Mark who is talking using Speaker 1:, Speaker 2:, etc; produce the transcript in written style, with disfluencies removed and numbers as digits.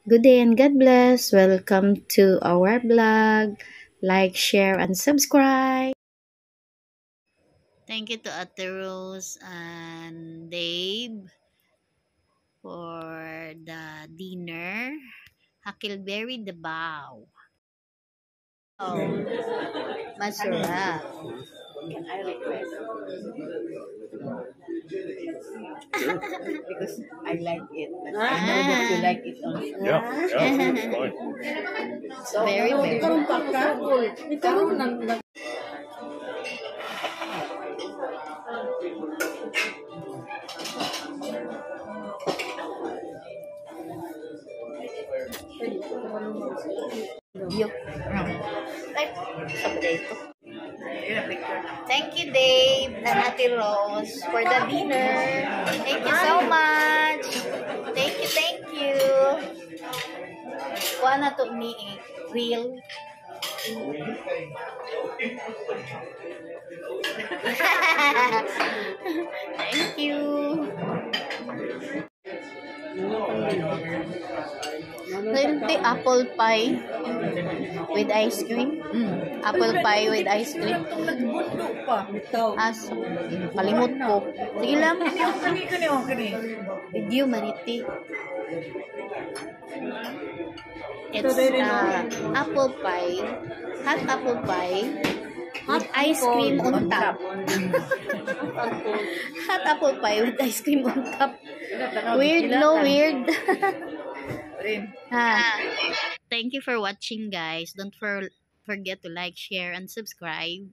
Speaker 1: Good day and God bless. Welcome to our vlog. Like, share, and subscribe. Thank you to Ate Rose and Dave for the dinner. Huckleberry Dabaw. Oh, masarap.
Speaker 2: Can I request? Because I like it. But I know that you like it also.
Speaker 3: Yeah, fine.
Speaker 2: So,
Speaker 1: Very, very.
Speaker 2: Ikaroon pa ka? Ikaroon ng...
Speaker 1: Yuck. Ay, sabi ito. Thank you, Dave and Ate Rose, for the dinner. Thank you so much. Thank you. Kuha na to ni Will. Thank you. Hindi, apple pie with ice cream. Apple pie with ice cream. As, kalimot ko. Sige lang. Video maniti. It's apple pie, hot apple pie with ice cream on top. Hot apple pie with ice cream on top. Weird, no weird. Thank you for watching, guys. Don't forget to like, share, and subscribe.